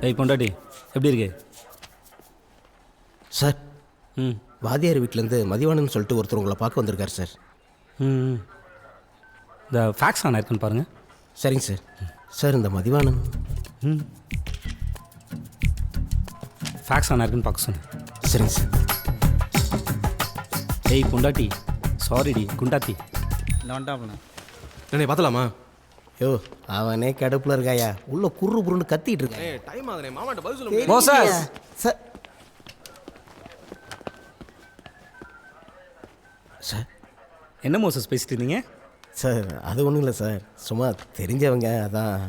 ஏய் பொண்டாட்டி எப்படி இருக்கு சார்? ம் வாத்தியார் வீட்டிலேருந்து மதிவானன் சொல்லிட்டு ஒருத்தர் உங்களை பார்க்க வந்திருக்கார் சார். ம் இந்த ஃபேக்ஸ் ஆன் இருக்குன்னு பாருங்கள். சரிங்க சார். சார் இந்த மதிவானன் ஃபேக்ஸ் ஆன் இருக்குன்னு பார்க்க சொன்னேன். சரிங்க சார். ஏய் பொண்டாட்டி சாரிடி குண்டாத்தி. இந்த வந்துட்டாப்ல. என்னை பார்த்தலாமா? யோ அவனே கடுப்பில் இருக்காயா, உள்ள குறு புருன்னு கத்திட்டு இருக்கான். டைம் ஆகுதுனே, மாமாட்ட பதில் சொல்ல முடியாது. மோசஸ் சார் சார் என்ன மோசஸ் பேசிட்டு இருந்தீங்க? சார் அது ஒன்றும் இல்லை சார், சும்மா தெரிஞ்சவங்க அதான்.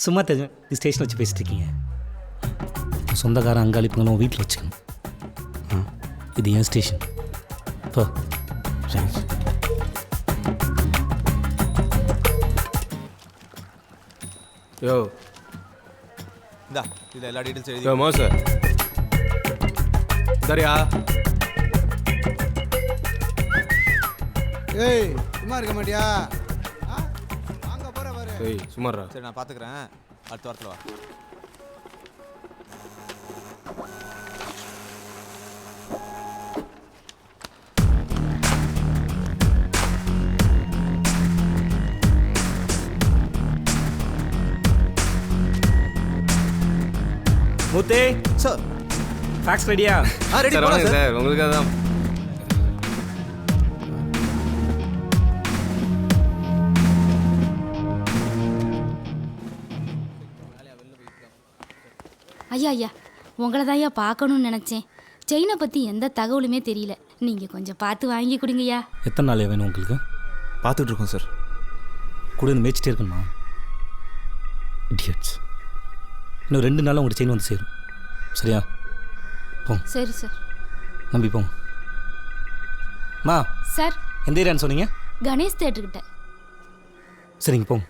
சும்மா தெரிஞ்ச இந்த ஸ்டேஷன் வச்சு பேசிட்டு இருக்கீங்க. சொந்தக்காரன் அங்காளிப்புங்களும் வீட்டில் வச்சுக்கணும். இது என் ஸ்டேஷன். இப்போ சரிங்க சார். யோ இந்தா இதில் எல்லா டீட்டெயில்ஸ் எழுதி. யோ மோச சரியா? ஏய் சும்மா இருக்க மாட்டியா? வாங்க போற பாரு. ஏய் சும்மாறா. சரி நான் பார்த்துக்கிறேன், அடுத்த வாரத்தில் வா. மூத்தே சார் ஃபேக்ஸ் ரெடியா? ரெடி சார் வாங்க சார், உங்களுக்காக தான். ஐயா ஐயா உங்களை தான் ஐயா பார்க்கணும்னு நினச்சேன். செயினை பற்றி எந்த தகவலுமே தெரியல, நீங்கள் கொஞ்சம் பார்த்து வாங்கி கொடுங்கய்யா. எத்தனை நாள் வேணும் உங்களுக்கு? பார்த்துட்டு இருக்கோம் சார். கூட இருந்து மேய்ச்சிட்டே இருக்கணுமா? இடியட்ஸ். இன்னும் 2 நாளில் உங்கள்கிட்ட செயின் வந்து சேரும். சரியா? போங்க. சரி சார். நம்பி போங்க. மா சார் எந்த ஏரியான்னு சொன்னீங்க? கணேஷ் தேட்டர்கிட்ட. சரிங்க போங்க.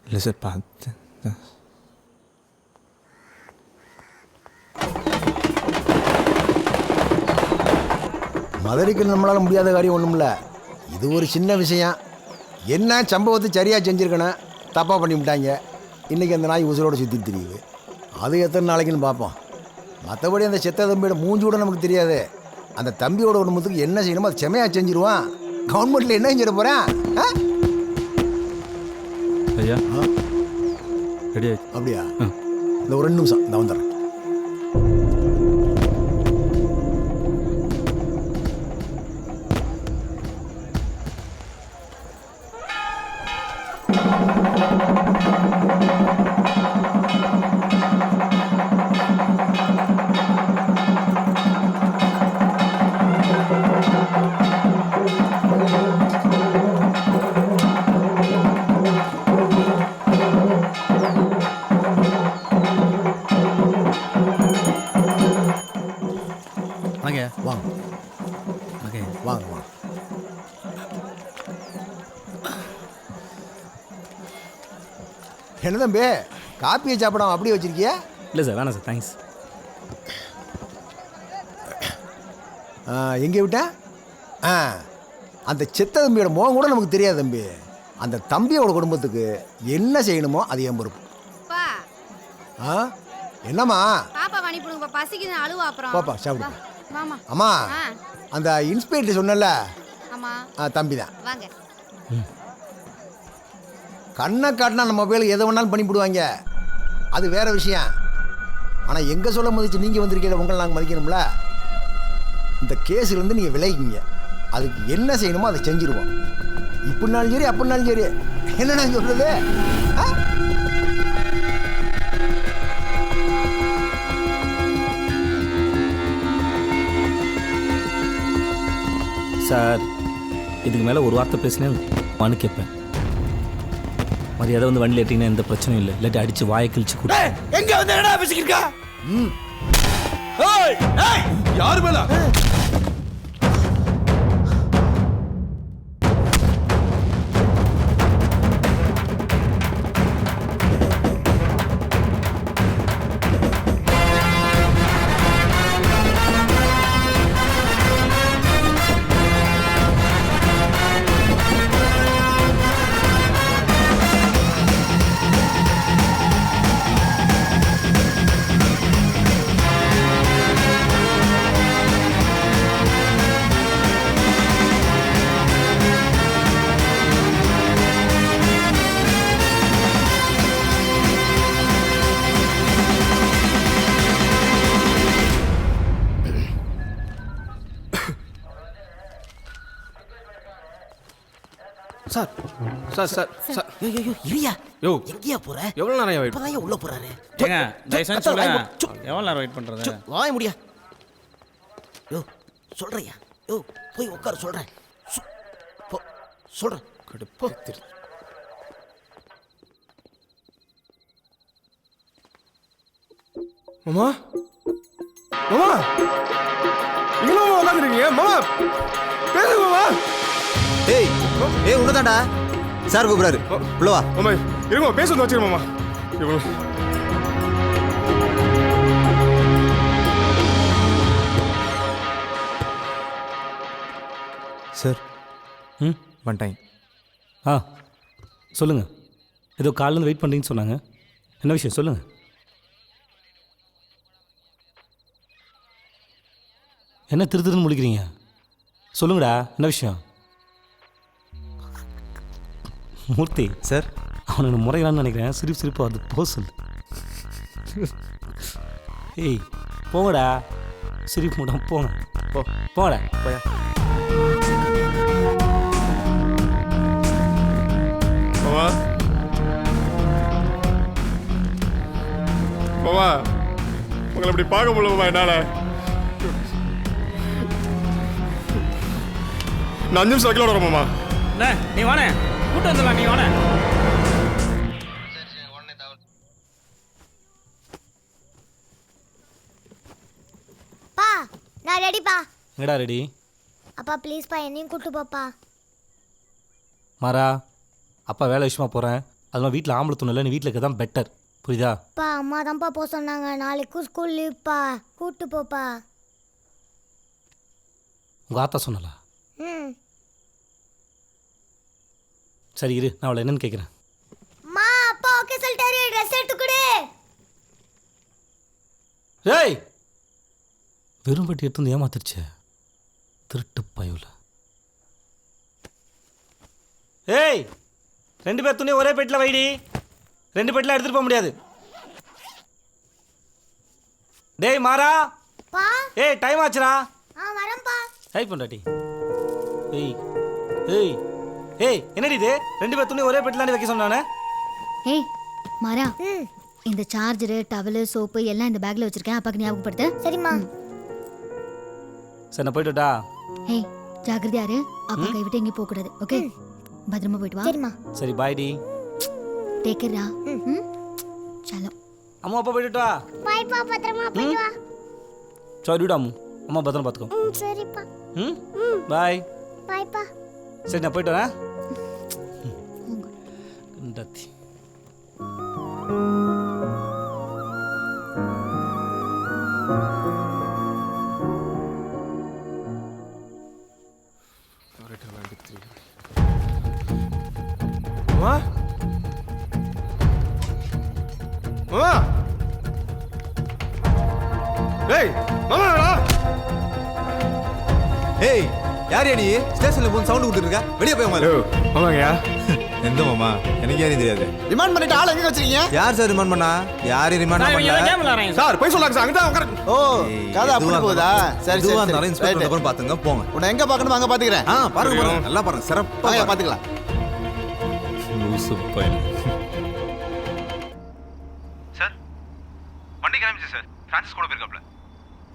இல்லை சார் பார்த்து. மதுரைக்கு நம்மளால முடியாத காரியம் ஒன்றும் இல்லை. இது ஒரு சின்ன விஷயம். என்ன சம்பவத்தை சரியாக செஞ்சுருக்கணும், தப்பாக பண்ணிவிட்டாங்க. இன்றைக்கி அந்த நாய் உசுரோடு சுற்றி தெரியுது. அது எத்தனை நாளைக்குன்னு பார்ப்போம். மற்றபடி அந்த செத்த தம்பியோட மூஞ்சி கூட நமக்கு தெரியாது. அந்த தம்பியோட குடும்பத்துக்கு என்ன செய்யணுமோ அதை செமையாக செஞ்சுருவான். கவர்மெண்ட்டில் என்ன செஞ்சிட போகிறேன்? ஐயா ரெடி அப்படியா? இந்த ஒரு 2 நிமிஷம் நான் வந்துடுறேன். வாங்க வாங்க ஓகே. வாங்க வாங்க. என்ன தம்பி காப்பியை சாப்பிடாம அப்படியே வச்சிருக்கிய? இல்லை சார் வேணாம் சார், தேங்க்ஸ். எங்கே விட்டேன்? அந்த செத்த தம்பியோட முகம் கூட நமக்கு தெரியாது தம்பி. அந்த தம்பியோட குடும்பத்துக்கு என்ன செய்யணுமோ அது என் பொறுப்பு. என்னம்மா? பாப்பா வாங்கி போடுங்க, பசிக்குது அழுவா. அப்புறம் பாப்பா சாப்பிடு. மாமா. அம்மா அந்த இன்ஸ்பெக்டர் சொன்னல ஆமா தம்பி தான். வாங்க. கண்ணை காட்டினா நம்ம மொபைல் எதை வேணாலும் பண்ணிவிடுவாங்க, அது வேற விஷயம். ஆனால் எங்கே சொல்ல மதிச்சு நீங்கள் வந்திருக்கீங்க, உங்களை நாங்கள் மதிக்கணும்ல. இந்த கேஸுலேருந்து நீங்கள் விலகிக்கிங்க. அதுக்கு என்ன செய்யணுமோ அதை செஞ்சுருவோம். இப்படினாலும் சரி அப்படின்னாலும் சரி. என்ன நான் சொல்கிறது? சார் இதுக்கு மேலே ஒரு வார்த்தை பேசினேன் வான்னு கேட்பேன். மரியாதை வந்து வண்டியில் ஏற்றிங்கன்னா எந்த பிரச்சனையும் இல்லை, இல்லாட்டி அடித்து வாயை கிழிச்சு கூட. எங்க வந்து என்னடா பேசிக்கிருக்கா? யாரு மேல? சார் சார் சார் சார் ஐயோ இரியா யோ எங்கேயா போற எவ்வளோ நேரம் வெயிட் இப்பதான் உள்ள போறாரு ஏங்க தயவுசெய்து சொல்லுங்க எவ்வளோ நேரம் வெயிட் பண்ணுறது வாய முடியா யோ சொல்றியா யோ போய் உட்கார சொல்றேன் போ சொல்றேன் போ. மாமா மாமா இங்கே மாமா உட்காந்துருக்கீங்க மாமா பேசுங்க மாமா ஏய் ஏய் உன்னதாண்டா சார் கூப்பிடாரு உள்ள வா மாமா இருங்க பேச வந்து வச்சுக்கிறேன் மாமா இவ்வளோ சார் ம் வந்துட்டேன் ஆ சொல்லுங்கள் ஏதோ காலையிலேருந்து வெயிட் பண்ணுறீங்கன்னு சொன்னாங்க என்ன விஷயம் சொல்லுங்கள் என்ன திருன்னு முழிக்கிறீங்க சொல்லுங்கடா என்ன விஷயம் மூர்த்தி சார் அவனுக்கு முறைகளான்னு நினைக்கிறேன் சிரிப்பு வருது போ சொல்லு ஏய் போங்கடா சிரிப்பு மூடம் போங்க போங்கடா போயா மாமா மாமா உங்களை இப்படி பார்க்க முடியல மாமா என்னால் நான் 5 நிமிஷம் வைக்கல வரேன் மாமா என்ன நீ வானே கூட்டு வந்துடலாம் நீ வானே பா நான் ரெடிப்பா. எங்கடா ரெடி அப்பா ப்ளீஸ்ப்பா என்னையும் கூட்டு போப்பா. மாறா அப்பா வேலை விஷயமா போகிறேன் அதெல்லாம் வீட்டில் ஆம்பளை துணை இல்லை நீ வீட்டில் இருக்க தான் பெட்டர் புரியுதா பா அம்மா தான்ப்பா போக சொன்னாங்க. நாளைக்கும் ஸ்கூல் லீவ்ப்பா. கூட்டு போப்பா. உங்கள் ஆத்தா சொன்னலா ம். சரி இரு நான் அவளை என்னன்னு கேட்குறேன் அம்மா அப்பா ஓகே சொல்லிட்டாரு. ட்ரெஸ் எடுத்து கொடு. ஏய் வெறும் பட்டி எடுத்து வந்து ஏமாத்திருச்சே திருட்டு பயவுல ஏய் 2 பேர் துணி ஒரே பெட்டில் வைடி 2 பெட்டில் எடுத்துகிட்டு போக முடியாது டேய் மாறா பா ஏய் டைம் ஆச்சுடா வரேன்ப்பா. ஹெல்ப் பண்ணுறாட்டி ஏய் ஏய் ஏய் என்னடி இது 2 பேர் துணி ஒரே பெட்டில் வைக்க சொன்னானே ஏய் மாறா ம் இந்த சார்ஜரு டவலு சோப்பு எல்லாம் இந்த பேக்ல வச்சிருக்கேன் அப்பாக்கு ஞாபகப்படுத்து. சரிம்மா. சரி நான் போய்ட்டுட்டா ஏய் ஜாக்கிரதையா இரு. அப்பா கை விட்டு எங்கேயும் போக கூடாது. ஓகே பத்திரமா போயிட்டு வா. சரிம்மா. சரி பாய் டி டேக் கேர்டா. சலோ அம்மா அப்பா போய்ட்டுட்டா பாய்ப்பா பத்திரமா போயிட்டு வா. சரி விடு அம்மு அம்மா பத்திரம் பார்த்துக்கோ ம் சரிப்பா. ம் பாய் பாய்ப்பா. சரி நான் போயிட்டு வரேன் கண்டாத்தி மாமா மாமா ஏய் மாமா ஏய் யார் நீ ஸ்டேஷன்ல போய் சவுண்ட் விட்டு இருக்க வெளியே போய் ஹலோ மாமாங்கயா எந்த மாமா எனக்கு யாரையும் தெரியாது ரிமாண்ட் பண்ணிட்டு ஆள் எங்க வச்சிருக்கீங்க யார் சார் ரிமாண்ட் பண்ணா யாரையும் ரிமாண்ட் பண்ணல கேம் விளாட்றேன் சார் போய் சொல்லாங்க சார் அங்கே தான் உட்கார ஓ கதை அப்படி போகுதா சரி எதுவா சரி இருந்தாலும் இன்ஸ்பெக்டர் சரி அப்புறம் பாத்துங்க போங்க உன்னை எங்க பார்க்கணும் அங்க பாத்துக்கிறேன் பாருங்க பாருங்க நல்லா பாருங்க சிறப்பா வாங்க பாருங்க. பாத்துக்கலாம் லூசு பையன். சார் வண்டி கிளம்பிச்சு சார் ஃப்ரான்சிஸ் கூட போயிருக்காப்ல.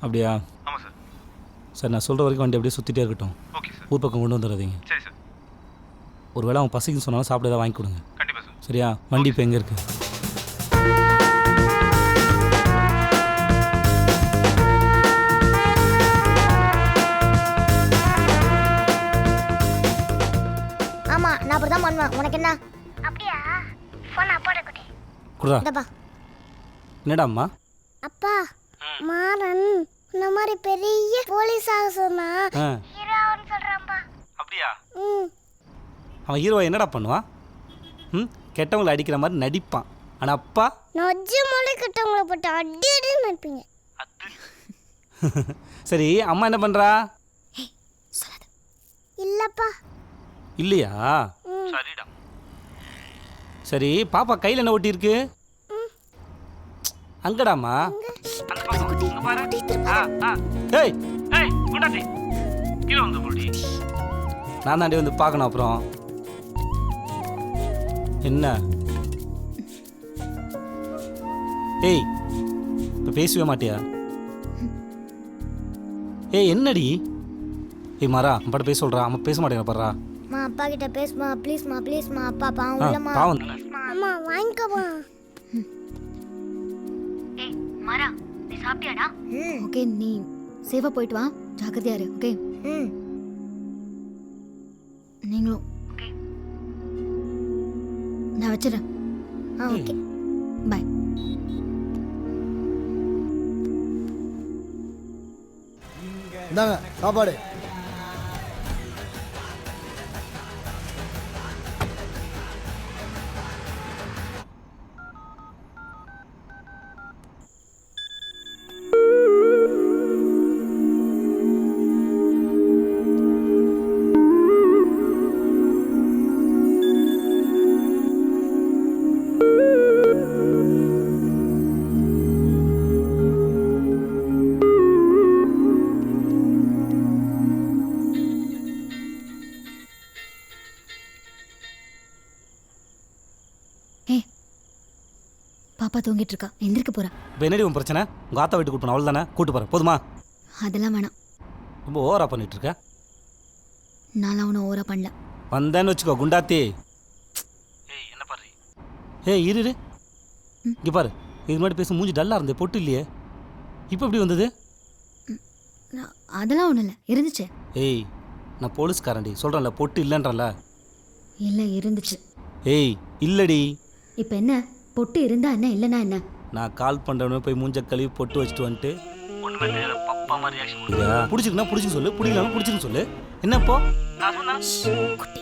அப்படியா ஆமாம் சார். சார் நான் சொல்கிற வரைக்கும் வண்டி அப்படியே சுற்றிட்டே இருக்கட்டும் ஓகே சார். ஊர் பக்கம் கொண்டு வந்துடாதீங்க சரி சார். ஒரு வேளை அவன் பசிக்குன்னு சொன்னாலும் சாப்பிட ஏதாவது வாங்கி கொடுங்க கண்டிப்பாக சார். சரியா வண்டி இப்போ எங்கே இருக்குது ஆமா நான் அப்படிதான் பண்ணுவேன். உனக்கு என்ன? அப்படியா? போன் அப்பாட குட்டி. குடுறா இந்தப்பா. என்னடா அம்மா அப்பா மாறன் இந்த மாதிரி பெரிய போலீஸ் ஆக சொன்னா ஆ ஹீரோன்னு சொல்றான்பா. அப்படியா? ம் அவன் ஹீரோவை என்னடா பண்ணுவான் ம் கெட்டவங்களை அடிக்கிற மாதிரி நடிப்பான் ஆனால் அப்பா நொஜ்ஜு மொழி கிட்டவங்களை போட்டு அடி அடி நினைப்பீங்க. சரி அம்மா என்ன பண்ணுறா இல்லப்பா. இல்லையா சரிடா. சரி பாப்பா கையில் என்ன ஒட்டியிருக்கு அங்கடாம்மா ஏய் ஏய் குண்டாட்டி கீழே வந்து போடி. நான் தாண்டி வந்து பார்க்கணும் அப்புறம் என்ன? ஏய் இப்போ பேசவே மாட்டியா? ஏய் என்னடி? ஏய் மாறா அம்பாட்ட பேச சொல்கிறா, அம்மா பேச மாட்டேங்க பாடுறா. மா அப்பா கிட்ட பேசுமா ப்ளீஸ்மா ப்ளீஸ்மா அப்பா பாவம் இல்லம்மா. பாவம். அம்மா வாங்கிக்கோமா. ஏய் மாறா நீ சாப்பிட்டியாடா? ஓகே நீ சேஃபா போயிட்டு வா, ஜாக்கிரதையா இரு. ஓகே ம் நீங்களும். ஓகே நான் வச்சிடறேன். Okay bye. இந்தாங்க சாப்பாடு. பாப்பா தூங்கிட்டு இருக்கா, எந்திரிக்க போறா. இப்போ என்னடி உன் பிரச்சனை? உங்கள் ஆத்தா வீட்டுக்கு கூட்டு போன அவள் தானே கூட்டு போகிறேன் போதுமா? அதெல்லாம் வேணாம். ரொம்ப ஓவரா பண்ணிட்டு இருக்க. நான் அவனை ஓவரா பண்ணல. வந்தேன்னு வச்சுக்கோ குண்டாத்தி. ஏய் என்ன பாரு. ஏய் இரு இங்கே பாரு. இது மாதிரி பேச மூஞ்சி டல்லாக இருந்தே, பொட்டு இல்லையே, இப்போ எப்படி வந்தது? அதெல்லாம் ஒன்றும் இல்லை, இருந்துச்சு. ஏய் நான் போலீஸ்காரன்டி, சொல்கிறேன்ல பொட்டு இல்லைன்றல. இல்லை இருந்துச்சு. ஏய் இல்லடி. இப்போ என்ன, பொட்டு இருந்தா என்ன இல்லைன்னா என்ன? நான் கால் பண்ணுறவனே போய் மூஞ்ச கழுவி பொட்டு வச்சுட்டு வந்துட்டு பப்பா மாதிரி பிடிச்சிருக்குன்னா பிடிச்சின்னு சொல்லு, பிடிக்கலாமா பிடிச்சின்னு சொல்லு. என்னப்போ? குட்டி